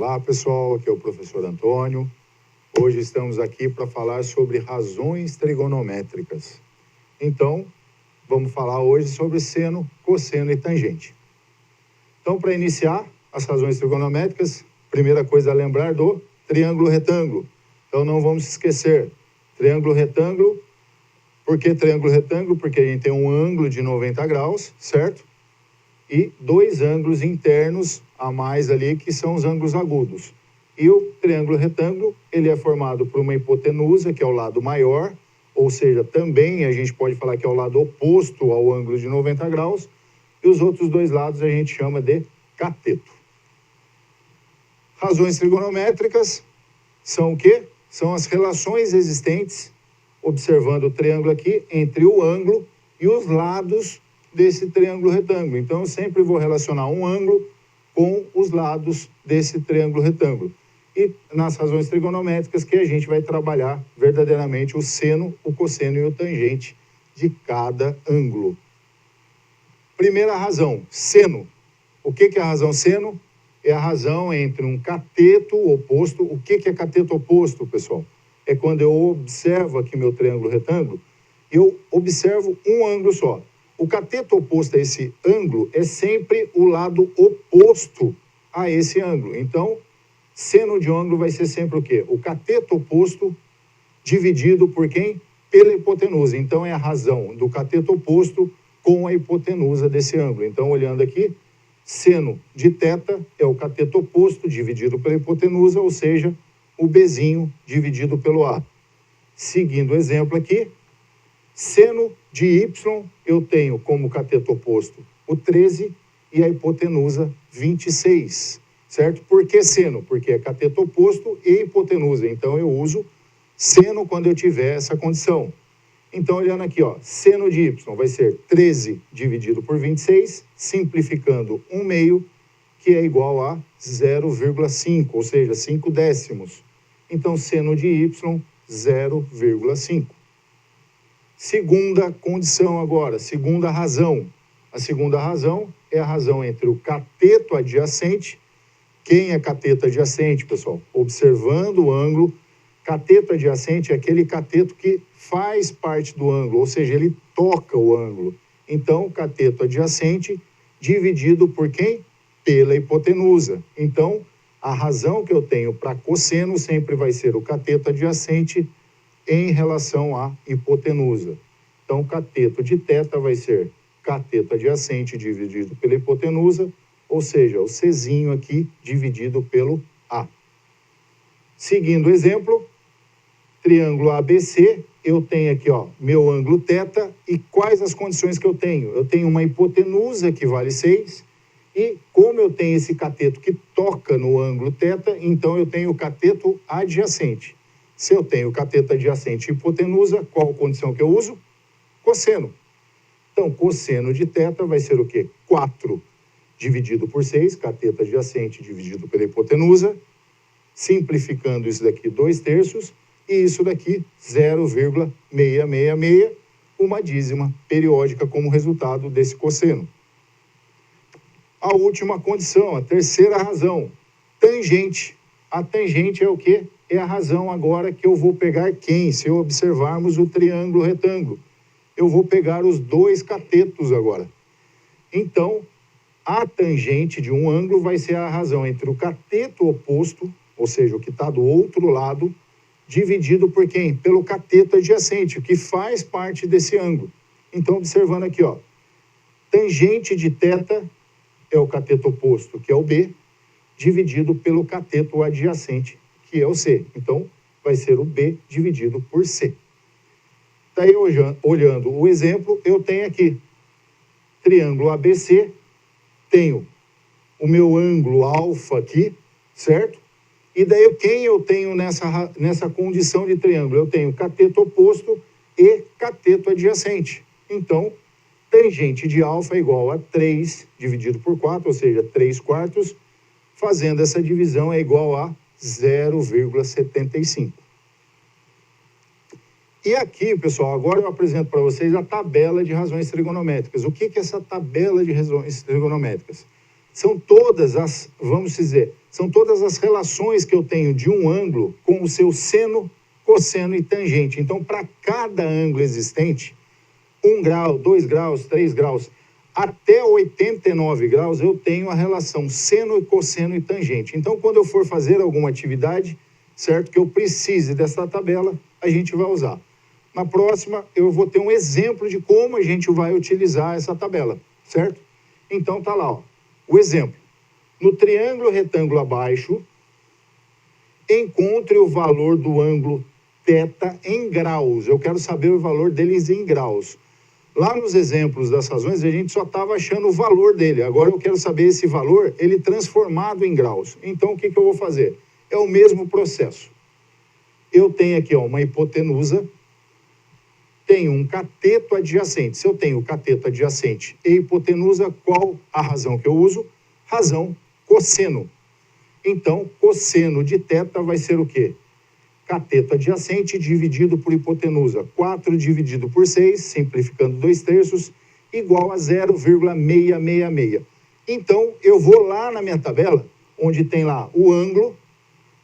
Olá pessoal, aqui é o professor Antônio. Hoje estamos aqui para falar sobre razões trigonométricas. Então, vamos falar hoje sobre seno, cosseno e tangente. Então, para iniciar as razões trigonométricas, primeira coisa a lembrar do triângulo retângulo. Então, não vamos esquecer, triângulo retângulo. Por que triângulo retângulo? Porque a gente tem um ângulo de 90 graus, certo? E dois ângulos internos a mais ali, que são os ângulos agudos. E o triângulo retângulo, ele é formado por uma hipotenusa, que é o lado maior, ou seja, também a gente pode falar que é o lado oposto ao ângulo de 90 graus, e os outros dois lados a gente chama de cateto. Razões trigonométricas são o quê? São as relações existentes, observando o triângulo aqui, entre o ângulo e os lados desse triângulo retângulo. Então, eu sempre vou relacionar um ângulo com os lados desse triângulo retângulo. E nas razões trigonométricas que a gente vai trabalhar verdadeiramente o seno, o cosseno e o tangente de cada ângulo. Primeira razão, seno. O que é a razão seno? É a razão entre um cateto oposto. O que é cateto oposto, pessoal? É quando eu observo aqui meu triângulo retângulo, eu observo um ângulo só. O cateto oposto a esse ângulo é sempre o lado oposto a esse ângulo. Então, seno de um ângulo vai ser sempre o quê? O cateto oposto dividido por quem? Pela hipotenusa. Então, é a razão do cateto oposto com a hipotenusa desse ângulo. Então, olhando aqui, seno de θ é o cateto oposto dividido pela hipotenusa, ou seja, o Bzinho dividido pelo A. Seguindo o exemplo aqui, seno de y eu tenho como cateto oposto o 13 e a hipotenusa 26, certo? Por que seno? Porque é cateto oposto e hipotenusa, então eu uso seno quando eu tiver essa condição. Então, olhando aqui, ó, seno de y vai ser 13 dividido por 26, simplificando 1/2, que é igual a 0,5, ou seja, 5 décimos. Então, seno de y, 0,5. Segunda condição agora, segunda razão. A segunda razão é a razão entre o cateto adjacente. Quem é cateto adjacente, pessoal? Observando o ângulo, cateto adjacente é aquele cateto que faz parte do ângulo, ou seja, ele toca o ângulo. Então, cateto adjacente dividido por quem? Pela hipotenusa. Então, a razão que eu tenho para cosseno sempre vai ser o cateto adjacente em relação à hipotenusa. Então, cateto de θ vai ser cateto adjacente dividido pela hipotenusa, ou seja, o Czinho aqui dividido pelo A. Seguindo o exemplo, triângulo ABC, eu tenho aqui, ó, meu ângulo θ, e quais as condições que eu tenho? Eu tenho uma hipotenusa que vale 6, e como eu tenho esse cateto que toca no ângulo θ, então eu tenho o cateto adjacente. Se eu tenho cateto adjacente e hipotenusa, qual condição que eu uso? Cosseno. Então, cosseno de θ vai ser o quê? 4 dividido por 6, cateto adjacente dividido pela hipotenusa, simplificando isso daqui 2/3, e isso daqui 0,666, uma dízima periódica como resultado desse cosseno. A última condição, a terceira razão, tangente. A tangente é o quê? É a razão agora que eu vou pegar quem? Se observarmos o triângulo retângulo, eu vou pegar os dois catetos agora. Então, a tangente de um ângulo vai ser a razão entre o cateto oposto, ou seja, o que está do outro lado, dividido por quem? Pelo cateto adjacente, que faz parte desse ângulo. Então, observando aqui, ó, tangente de θ é o cateto oposto, que é o B, dividido pelo cateto adjacente, que é o C. Então, vai ser o B dividido por C. Daí, olhando o exemplo, eu tenho aqui triângulo ABC, tenho o meu ângulo alfa aqui, certo? E daí, quem eu tenho nessa condição de triângulo? Eu tenho cateto oposto e cateto adjacente. Então, tangente de alfa é igual a 3 dividido por 4, ou seja, 3/4. Fazendo essa divisão é igual a 0,75. E aqui, pessoal, agora eu apresento para vocês a tabela de razões trigonométricas. O que é essa tabela de razões trigonométricas? são todas as, vamos dizer, são todas as relações que eu tenho de um ângulo com o seu seno, cosseno e tangente. Então, para cada ângulo existente, 1 grau, 2 graus, 3 graus, até 89 graus, eu tenho a relação seno, cosseno e tangente. Então, quando eu for fazer alguma atividade, certo, que eu precise dessa tabela, a gente vai usar. Na próxima, eu vou ter um exemplo de como a gente vai utilizar essa tabela, certo? Então, tá lá, ó, o exemplo. No triângulo retângulo abaixo, encontre o valor do ângulo θ em graus. Eu quero saber o valor deles em graus. Lá nos exemplos das razões, a gente só estava achando o valor dele. Agora eu quero saber esse valor, ele transformado em graus. Então, o que eu vou fazer? É o mesmo processo. Eu tenho aqui, ó, uma hipotenusa, tenho um cateto adjacente. Se eu tenho cateto adjacente e hipotenusa, qual a razão que eu uso? Razão cosseno. Então, cosseno de θ vai ser o quê? Cateto adjacente dividido por hipotenusa. 4 dividido por 6, simplificando 2/3, igual a 0,666. Então, eu vou lá na minha tabela, onde tem lá o ângulo,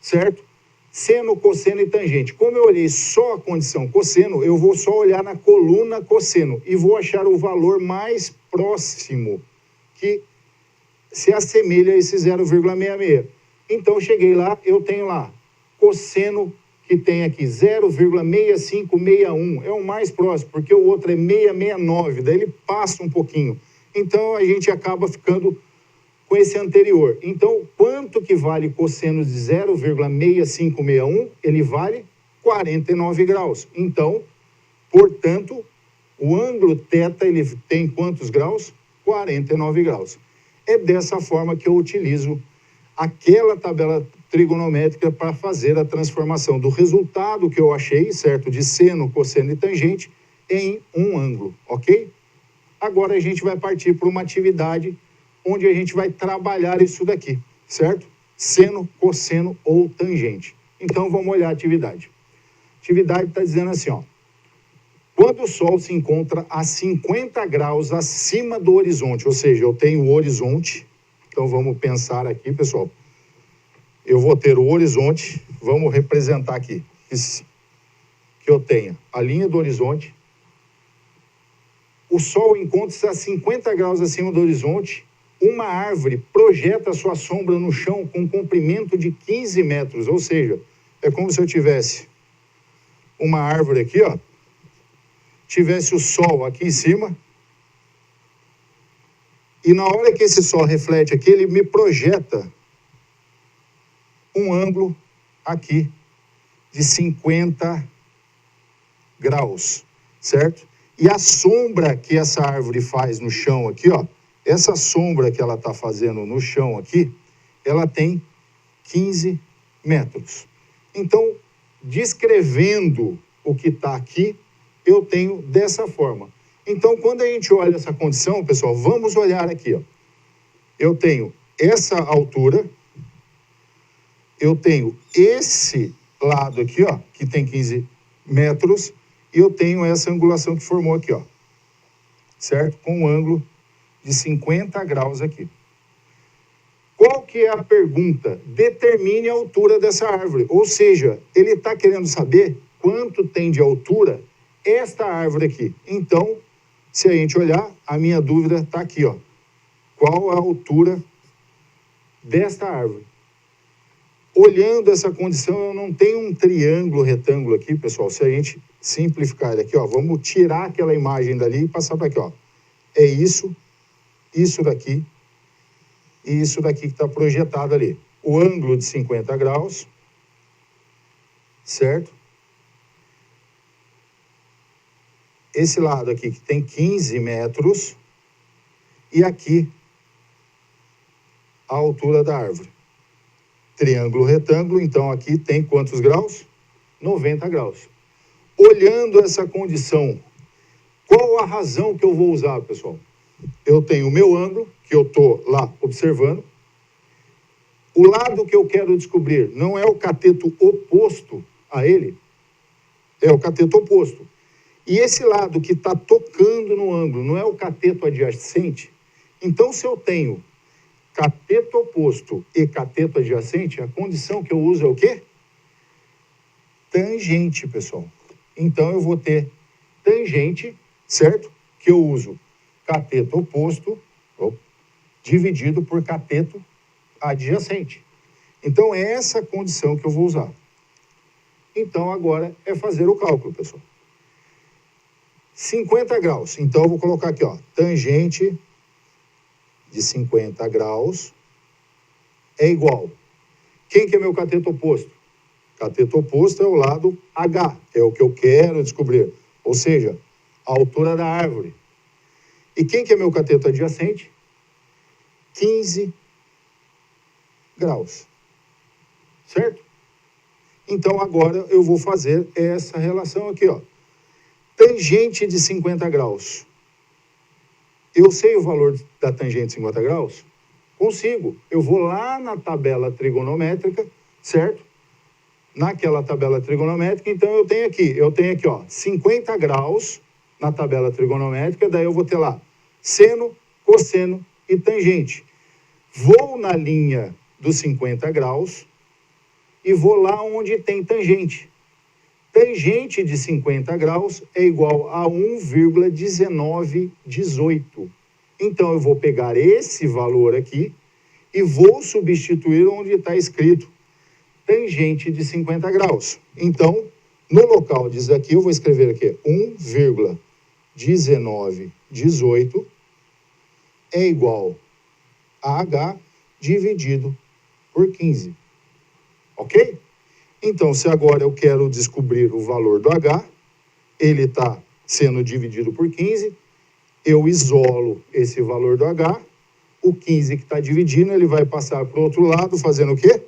certo? Seno, cosseno e tangente. Como eu olhei só a condição cosseno, eu vou só olhar na coluna cosseno e vou achar o valor mais próximo que se assemelha a esse 0,66. Então, cheguei lá, eu tenho lá cosseno, que tem aqui 0,6561. É o mais próximo, porque o outro é 669, daí ele passa um pouquinho. Então, a gente acaba ficando com esse anterior. Então, quanto que vale cosseno de 0,6561? Ele vale 49 graus. Então, portanto, o ângulo θ, ele tem quantos graus? 49 graus. É dessa forma que eu utilizo aquela tabela trigonométrica para fazer a transformação do resultado que eu achei, certo? De seno, cosseno e tangente em um ângulo, ok? Agora a gente vai partir para uma atividade onde a gente vai trabalhar isso daqui, certo? Seno, cosseno ou tangente. Então, vamos olhar a atividade. A atividade está dizendo assim, ó. Quando o Sol se encontra a 50 graus acima do horizonte, ou seja, eu tenho o horizonte, então vamos pensar aqui, pessoal. Eu vou ter o horizonte, vamos representar aqui, que eu tenha a linha do horizonte. O Sol encontra-se a 50 graus acima do horizonte. Uma árvore projeta sua sombra no chão com um comprimento de 15 metros, ou seja, é como se eu tivesse uma árvore aqui, ó, tivesse o Sol aqui em cima, e na hora que esse Sol reflete aqui, ele me projeta um ângulo aqui de 50 graus, certo? E a sombra que essa árvore faz no chão aqui, ó, essa sombra que ela está fazendo no chão aqui, ela tem 15 metros. Então, descrevendo o que está aqui, eu tenho dessa forma. Então, quando a gente olha essa condição, pessoal, vamos olhar aqui, ó. Eu tenho essa altura, eu tenho esse lado aqui, ó, que tem 15 metros, e eu tenho essa angulação que formou aqui, ó, certo? Com um ângulo de 50 graus aqui. Qual que é a pergunta? Determine a altura dessa árvore. Ou seja, ele está querendo saber quanto tem de altura esta árvore aqui. Então, se a gente olhar, a minha dúvida está aqui, ó. Qual a altura desta árvore? Olhando essa condição, eu não tenho um triângulo retângulo aqui, pessoal. Se a gente simplificar ele aqui, ó, vamos tirar aquela imagem dali e passar para aqui, ó. É isso, isso daqui e isso daqui que está projetado ali. O ângulo de 50 graus, certo? Esse lado aqui que tem 15 metros e aqui a altura da árvore. Triângulo retângulo, então aqui tem quantos graus? 90 graus. Olhando essa condição, qual a razão que eu vou usar, pessoal? Eu tenho o meu ângulo, que eu estou lá observando. O lado que eu quero descobrir não é o cateto oposto a ele, é o cateto oposto. E esse lado que está tocando no ângulo não é o cateto adjacente. Então, se eu tenho cateto oposto e cateto adjacente, a condição que eu uso é o quê? Tangente, pessoal. Então, eu vou ter tangente, certo? Que eu uso cateto oposto dividido por cateto adjacente. Então, é essa condição que eu vou usar. Então, agora é fazer o cálculo, pessoal. 50 graus. Então, eu vou colocar aqui, ó, tangente de 50 graus é igual. Quem que é meu cateto oposto? Cateto oposto é o lado H, é o que eu quero descobrir. Ou seja, a altura da árvore. E quem que é meu cateto adjacente? 15 graus. Certo? Então, agora eu vou fazer essa relação aqui, ó. Tangente de 50 graus. Eu sei o valor da tangente de 50 graus? Consigo. Eu vou lá na tabela trigonométrica, certo? Naquela tabela trigonométrica, então eu tenho aqui, ó, 50 graus na tabela trigonométrica, daí eu vou ter lá seno, cosseno e tangente. Vou na linha dos 50 graus e vou lá onde tem tangente. Tangente de 50 graus é igual a 1,1918. Então, eu vou pegar esse valor aqui e vou substituir onde está escrito tangente de 50 graus. Então, no local disso aqui, eu vou escrever aqui 1,1918 é igual a H dividido por 15. Ok? Então, se agora eu quero descobrir o valor do H, ele está sendo dividido por 15, eu isolo esse valor do H, o 15 que está dividindo, ele vai passar para o outro lado, fazendo o quê?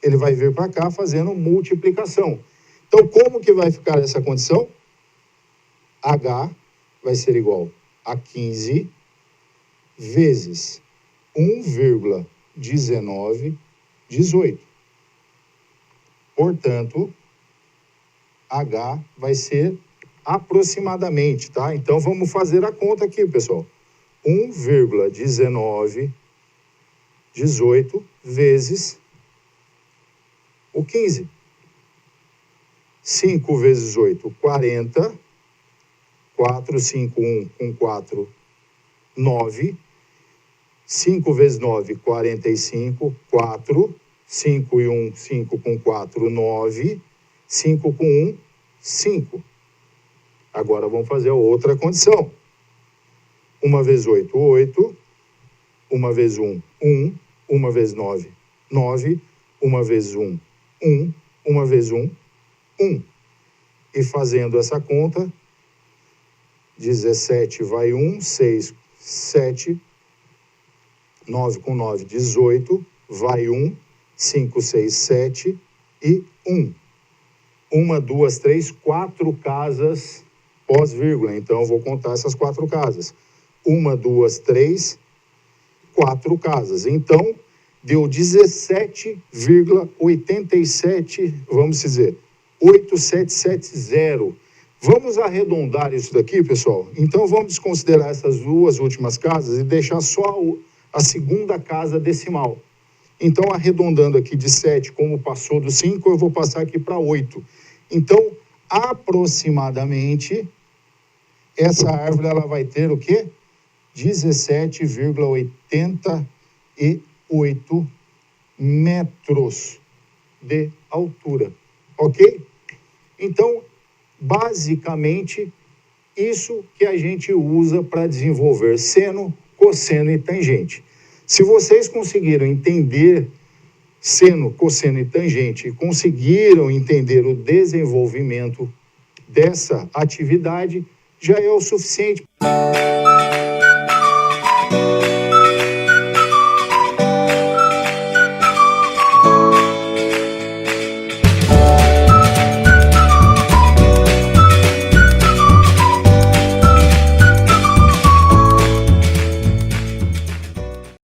Ele vai vir para cá fazendo multiplicação. Então, como que vai ficar essa condição? H vai ser igual a 15 vezes 1,1918. Portanto, H vai ser aproximadamente, tá? Então, vamos fazer a conta aqui, pessoal. 1,1918 vezes o 15. 5 vezes 8, 40. 4, 5, 1 com 4, 9. 5 vezes 9, 45. 4. 5 e 1, 5 com 4, 9. 5 com 1, 5. Agora vamos fazer a outra condição. 1 vezes 8, 8. 1 vezes 1, 1. 1 vezes 9, 9. 1 vezes 1, 1. 1 vezes 1, 1. E fazendo essa conta, 17 vai 1, 6, 7. 9 com 9, 18. Vai 1. 5, 6, 7 e 1. 1, 2, 3, 4 casas pós-vírgula. Então, eu vou contar essas 4 casas. 1, 2, 3, 4 casas. Então, deu 17,87, vamos dizer, 8770. Vamos arredondar isso daqui, pessoal? Então, vamos desconsiderar essas duas últimas casas e deixar só a segunda casa decimal. Então, arredondando aqui de 7, como passou do 5, eu vou passar aqui para 8. Então, aproximadamente, essa árvore ela vai ter o quê? 17,88 metros de altura. Ok? Então, basicamente, isso que a gente usa para desenvolver seno, cosseno e tangente. Se vocês conseguiram entender seno, cosseno e tangente e conseguiram entender o desenvolvimento dessa atividade, já é o suficiente.